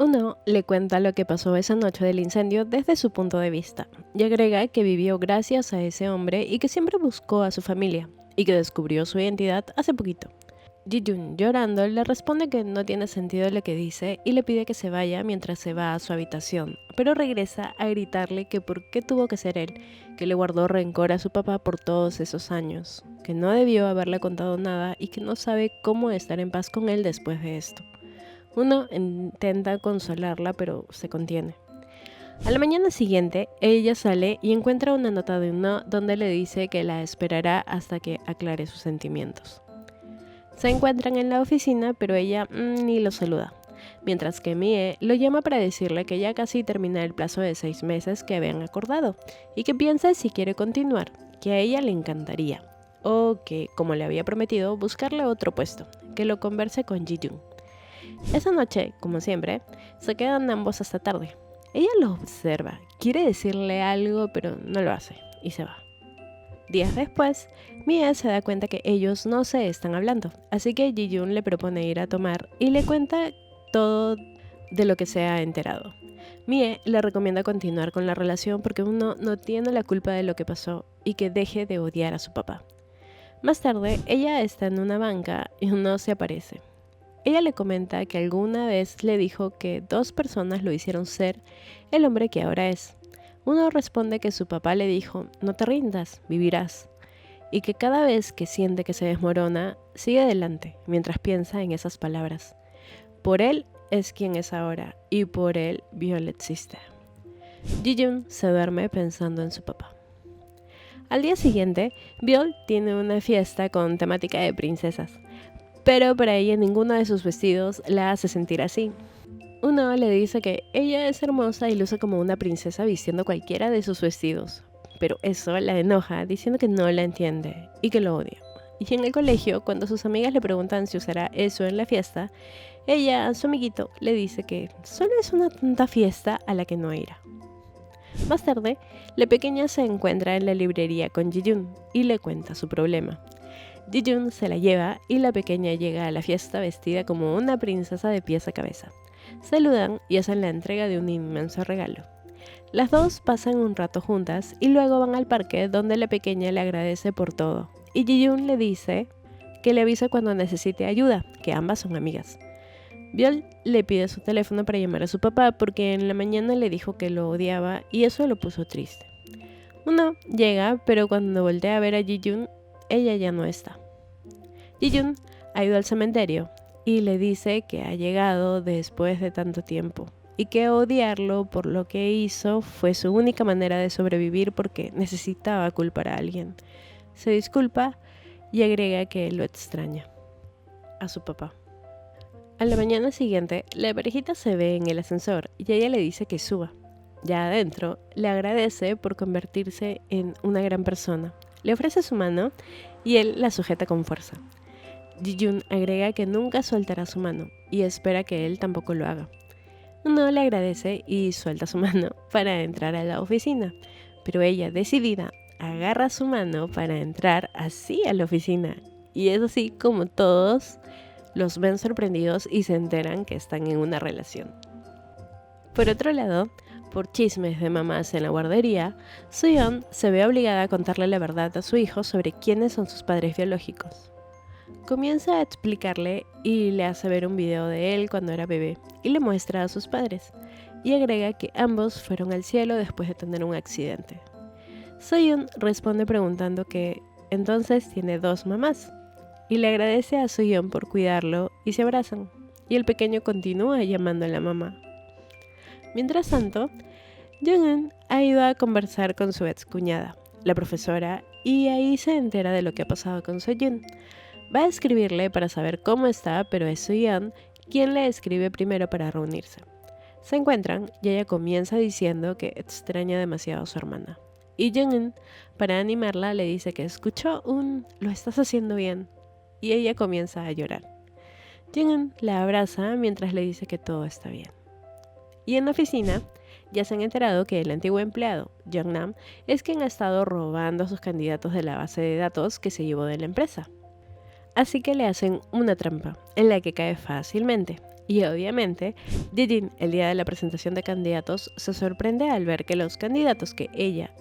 Uno le cuenta lo que pasó esa noche del incendio desde su punto de vista y agrega que vivió gracias a ese hombre y que siempre buscó a su familia y que descubrió su identidad hace poquito. Ji-Jun, llorando, le responde que no tiene sentido lo que dice y le pide que se vaya mientras se va a su habitación, pero regresa a gritarle que por qué tuvo que ser él, que le guardó rencor a su papá por todos esos años, que no debió haberle contado nada y que no sabe cómo estar en paz con él después de esto. Uno intenta consolarla, pero se contiene. A la mañana siguiente, ella sale y encuentra una nota de Uno donde le dice que la esperará hasta que aclare sus sentimientos. Se encuentran en la oficina, pero ella ni lo saluda, mientras que Mie lo llama para decirle que ya casi termina el plazo de 6 meses que habían acordado y que piensa si quiere continuar, que a ella le encantaría, o que, como le había prometido, buscarle otro puesto, que lo converse con Ji-Jun. Esa noche, como siempre, se quedan ambos hasta tarde. Ella lo observa, quiere decirle algo, pero no lo hace, y se va. Días después, Mie se da cuenta que ellos no se están hablando, así que Ji-Jun le propone ir a tomar y le cuenta todo de lo que se ha enterado. Mie le recomienda continuar con la relación porque Uno no tiene la culpa de lo que pasó y que deje de odiar a su papá. Más tarde, ella está en una banca y Uno se aparece. Ella le comenta que alguna vez le dijo que 2 personas lo hicieron ser el hombre que ahora es. Uno responde que su papá le dijo, no te rindas, vivirás, y que cada vez que siente que se desmorona, sigue adelante mientras piensa en esas palabras. Por él es quien es ahora, y por él Viol existe. Ji-Jun se duerme pensando en su papá. Al día siguiente, Viol tiene una fiesta con temática de princesas, pero para ella ninguno de sus vestidos la hace sentir así. Uno le dice que ella es hermosa y luce como una princesa vistiendo cualquiera de sus vestidos, pero eso la enoja diciendo que no la entiende y que lo odia. Y en el colegio, cuando sus amigas le preguntan si usará eso en la fiesta, ella a su amiguito le dice que solo es una tonta fiesta a la que no irá. Más tarde, la pequeña se encuentra en la librería con Ji-Jun y le cuenta su problema. Ji-Jun se la lleva y la pequeña llega a la fiesta vestida como una princesa de pies a cabeza. Saludan y hacen la entrega de un inmenso regalo. Las dos pasan un rato juntas y luego van al parque donde la pequeña le agradece por todo. Y Ji-Jun le dice que le avisa cuando necesite ayuda, que ambas son amigas. Viol le pide su teléfono para llamar a su papá porque en la mañana le dijo que lo odiaba y eso lo puso triste. Uno llega, pero cuando voltea a ver a Ji-Jun, ella ya no está. Ji-Jun ha ido al cementerio y le dice que ha llegado después de tanto tiempo y que odiarlo por lo que hizo fue su única manera de sobrevivir porque necesitaba culpar a alguien. Se disculpa y agrega que lo extraña a su papá. A la mañana siguiente, la parejita se ve en el ascensor y ella le dice que suba. Ya adentro, le agradece por convertirse en una gran persona. Le ofrece su mano y él la sujeta con fuerza. Ji-Jun agrega que nunca soltará su mano y espera que él tampoco lo haga. Uno le agradece y suelta su mano para entrar a la oficina, pero ella, decidida, agarra su mano para entrar así a la oficina. Y es así como todos los ven sorprendidos y se enteran que están en una relación. Por otro lado, por chismes de mamás en la guardería, Soo-yeon se ve obligada a contarle la verdad a su hijo sobre quiénes son sus padres biológicos. Comienza a explicarle y le hace ver un video de él cuando era bebé y le muestra a sus padres, y agrega que ambos fueron al cielo después de tener un accidente. Soo-yeon responde preguntando que entonces tiene 2 mamás, y le agradece a Soo-yeon por cuidarlo y se abrazan, y el pequeño continúa llamando a la mamá. Mientras tanto, Jung-eun ha ido a conversar con su ex cuñada, la profesora, y ahí se entera de lo que ha pasado con Soo-yeon. Va a escribirle para saber cómo está, pero es Soo-yeon quien le escribe primero para reunirse. Se encuentran y ella comienza diciendo que extraña demasiado a su hermana. Y Jung-eun, para animarla, le dice que escuchó un "lo estás haciendo bien", y ella comienza a llorar. Jung-eun la abraza mientras le dice que todo está bien. Y en la oficina, ya se han enterado que el antiguo empleado, Jung-nam, es quien ha estado robando a sus candidatos de la base de datos que se llevó de la empresa. Así que le hacen una trampa, en la que cae fácilmente, Y obviamente, Ji-jin, el día de la presentación de candidatos, se sorprende al ver que los candidatos que ella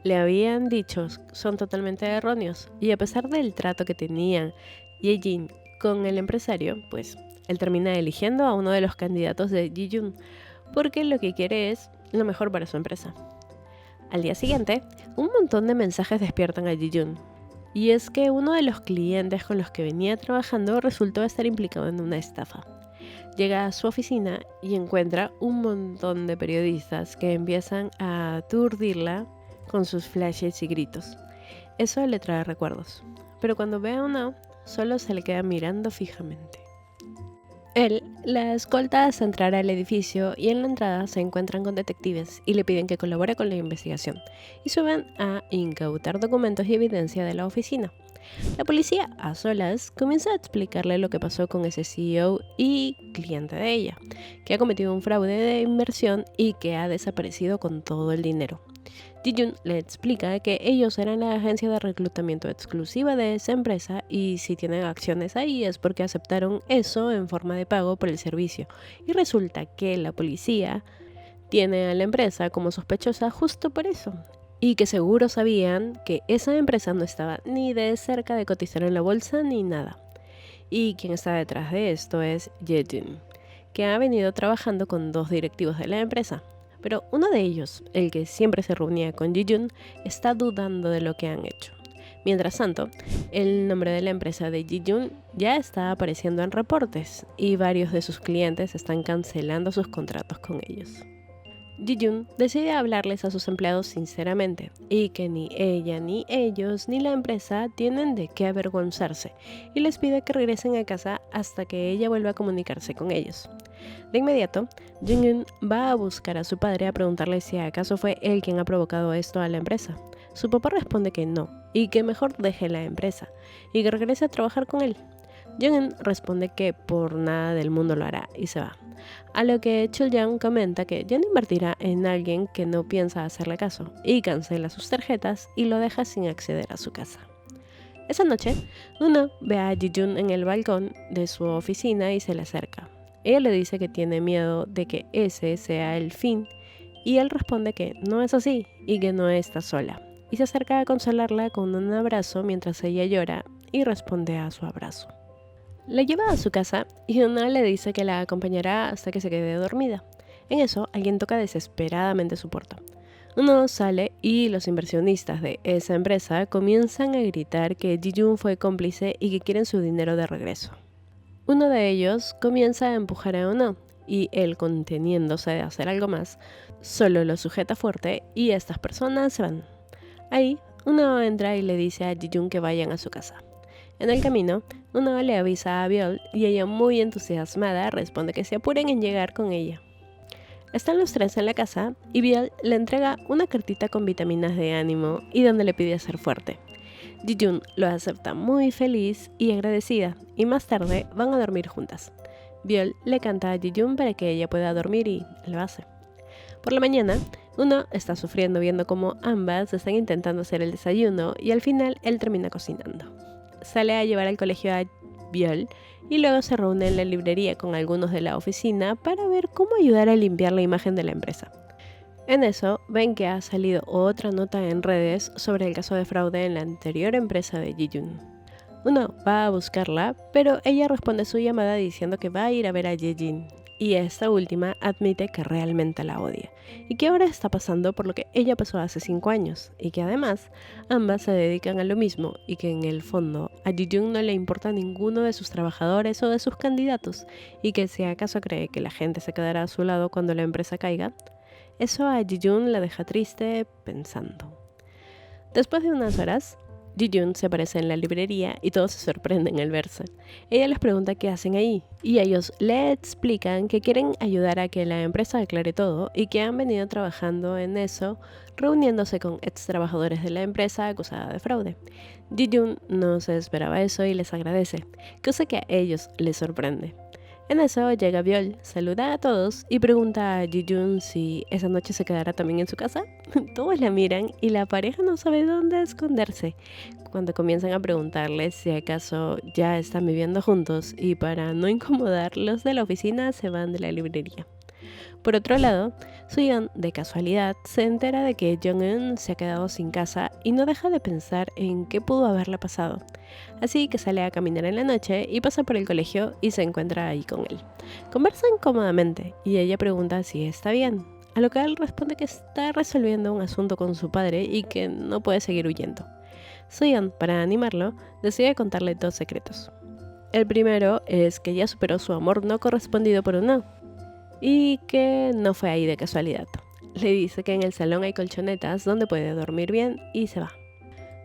le habían dicho son totalmente erróneos. Y a pesar del trato que tenían Ye-jin con el empresario, pues él termina eligiendo a uno de los candidatos de Ji-jun, porque lo que quiere es lo mejor para su empresa. Al día siguiente, un montón de mensajes despiertan a Ji-jun. Y es que uno de los clientes con los que venía trabajando resultó estar implicado en una estafa. Llega a su oficina y encuentra un montón de periodistas que empiezan a aturdirla con sus flashes y gritos. Eso le trae recuerdos, pero cuando ve a uno, solo se le queda mirando fijamente. Él la escolta hasta entrar al edificio y en la entrada se encuentran con detectives y le piden que colabore con la investigación y suben a incautar documentos y evidencia de la oficina. La policía, a solas, comienza a explicarle lo que pasó con ese CEO y cliente de ella, que ha cometido un fraude de inversión y que ha desaparecido con todo el dinero. Ji-jun le explica que ellos eran la agencia de reclutamiento exclusiva de esa empresa y si tienen acciones ahí es porque aceptaron eso en forma de pago por el servicio. Y resulta que la policía tiene a la empresa como sospechosa justo por eso. Y que seguro sabían que esa empresa no estaba ni de cerca de cotizar en la bolsa ni nada. Y quien está detrás de esto es Ye-jin, que ha venido trabajando con 2 directivos de la empresa. Pero uno de ellos, el que siempre se reunía con Ji-jun, está dudando de lo que han hecho. Mientras tanto, el nombre de la empresa de Ji-jun ya está apareciendo en reportes y varios de sus clientes están cancelando sus contratos con ellos. Ji-jun decide hablarles a sus empleados sinceramente y que ni ella, ni ellos, ni la empresa tienen de qué avergonzarse y les pide que regresen a casa hasta que ella vuelva a comunicarse con ellos. De inmediato, Jung-eun va a buscar a su padre a preguntarle si acaso fue él quien ha provocado esto a la empresa. Su papá responde que no, y que mejor deje la empresa, y que regrese a trabajar con él. Jung-eun responde que por nada del mundo lo hará, y se va. A lo que Chul-young comenta que ya no invertirá en alguien que no piensa hacerle caso, y cancela sus tarjetas y lo deja sin acceder a su casa. Esa noche, Uno ve a Ji-jun en el balcón de su oficina y se le acerca. Ella le dice que tiene miedo de que ese sea el fin y él responde que no es así y que no está sola. Y se acerca a consolarla con un abrazo mientras ella llora y responde a su abrazo. La lleva a su casa y Una le dice que la acompañará hasta que se quede dormida. En eso, alguien toca desesperadamente su puerta. Uno sale y los inversionistas de esa empresa comienzan a gritar que Ji-jun fue cómplice y que quieren su dinero de regreso. Uno de ellos comienza a empujar a Uno y él, conteniéndose de hacer algo más, solo lo sujeta fuerte y estas personas se van. Ahí, Uno entra y le dice a Ji-jun que vayan a su casa. En el camino, Uno le avisa a Biol y ella, muy entusiasmada, responde que se apuren en llegar con ella. Están los 3 en la casa y Biol le entrega una cartita con vitaminas de ánimo y donde le pide ser fuerte. Ji-jun lo acepta muy feliz y agradecida, y más tarde van a dormir juntas. Biol le canta a Ji-jun para que ella pueda dormir y lo hace. Por la mañana, Uno está sufriendo viendo cómo ambas están intentando hacer el desayuno y al final él termina cocinando. Sale a llevar al colegio a Biol y luego se reúne en la librería con algunos de la oficina para ver cómo ayudar a limpiar la imagen de la empresa. En eso, ven que ha salido otra nota en redes sobre el caso de fraude en la anterior empresa de Ji-jun. Uno va a buscarla, pero ella responde su llamada diciendo que va a ir a ver a Ye-jin, y esta última admite que realmente la odia, y que ahora está pasando por lo que ella pasó hace 5 años, y que además ambas se dedican a lo mismo, y que en el fondo a Ji-jun no le importa ninguno de sus trabajadores o de sus candidatos, y que si acaso cree que la gente se quedará a su lado cuando la empresa caiga, eso a Ji-jun la deja triste pensando. Después de unas horas, Ji-jun se aparece en la librería y todos se sorprenden al verse. Ella les pregunta qué hacen ahí y ellos le explican que quieren ayudar a que la empresa aclare todo y que han venido trabajando en eso, reuniéndose con ex trabajadores de la empresa acusada de fraude. Ji-jun no se esperaba eso y les agradece, cosa que a ellos les sorprende. En eso llega Viol, saluda a todos y pregunta a Ji-Jun si esa noche se quedará también en su casa. Todos la miran y la pareja no sabe dónde esconderse. Cuando comienzan a preguntarle si acaso ya están viviendo juntos y para no incomodar, los de la oficina se van de la librería. Por otro lado, Suyeon, de casualidad, se entera de que Jong-eun se ha quedado sin casa y no deja de pensar en qué pudo haberle pasado. Así que sale a caminar en la noche y pasa por el colegio y se encuentra ahí con él. Conversan cómodamente y ella pregunta si está bien, a lo que él responde que está resolviendo un asunto con su padre y que no puede seguir huyendo. Suyeon, para animarlo, decide contarle 2 secretos. El primero es que ya superó su amor no correspondido por un no, y que no fue ahí de casualidad. Le dice que en el salón hay colchonetas donde puede dormir bien y se va.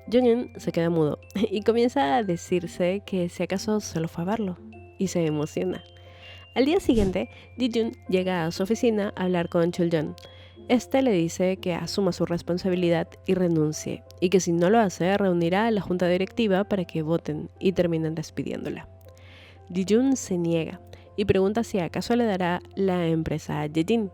Jong-eun se queda mudo y comienza a decirse que si acaso solo fue a verlo, y se emociona. Al día siguiente, Ji-Jun llega a su oficina a hablar con Chul-yeon. Este le dice que asuma su responsabilidad y renuncie, y que si no lo hace, reunirá a la junta directiva para que voten y terminen despidiéndola. Ji-Jun se niega y pregunta si acaso le dará la empresa a Ye-jin,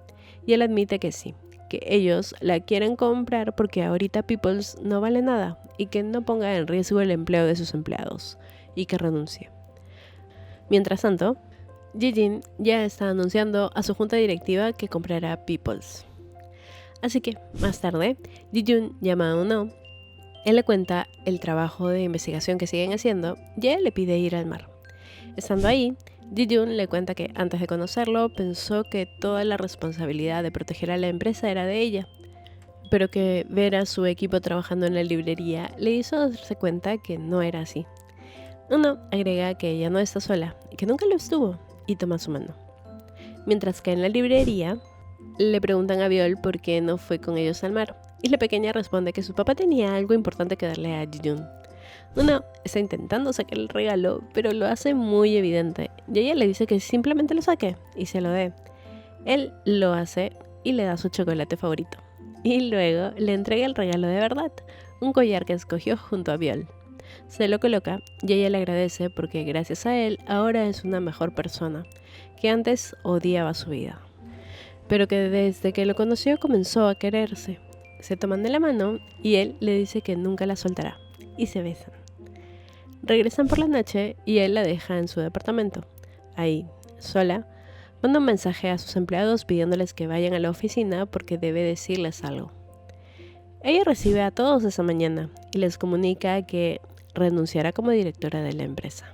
y él admite que sí, que ellos la quieren comprar porque ahorita Peoples no vale nada y que no ponga en riesgo el empleo de sus empleados, y que renuncie. Mientras tanto, Ye-jin ya está anunciando a su junta directiva que comprará Peoples. Así que, más tarde, Ji-jun llama a Uno, él le cuenta el trabajo de investigación que siguen haciendo y él le pide ir al mar. Estando ahí, Ji-jun le cuenta que antes de conocerlo pensó que toda la responsabilidad de proteger a la empresa era de ella, pero que ver a su equipo trabajando en la librería le hizo darse cuenta que no era así. Uno agrega que ella no está sola y que nunca lo estuvo, y toma su mano. Mientras que en la librería le preguntan a Viol por qué no fue con ellos al mar, y la pequeña responde que su papá tenía algo importante que darle a Ji-jun. Uno está intentando sacar el regalo, pero lo hace muy evidente, y ella le dice que simplemente lo saque y se lo dé. Él lo hace y le da su chocolate favorito, y luego le entrega el regalo de verdad, un collar que escogió junto a Viol. Se lo coloca y ella le agradece porque gracias a él ahora es una mejor persona, que antes odiaba su vida, pero que desde que lo conoció comenzó a quererse. Se toman de la mano y él le dice que nunca la soltará, y se besan. Regresan por la noche y él la deja en su departamento. Ahí, sola, manda un mensaje a sus empleados pidiéndoles que vayan a la oficina porque debe decirles algo. Ella recibe a todos esa mañana y les comunica que renunciará como directora de la empresa.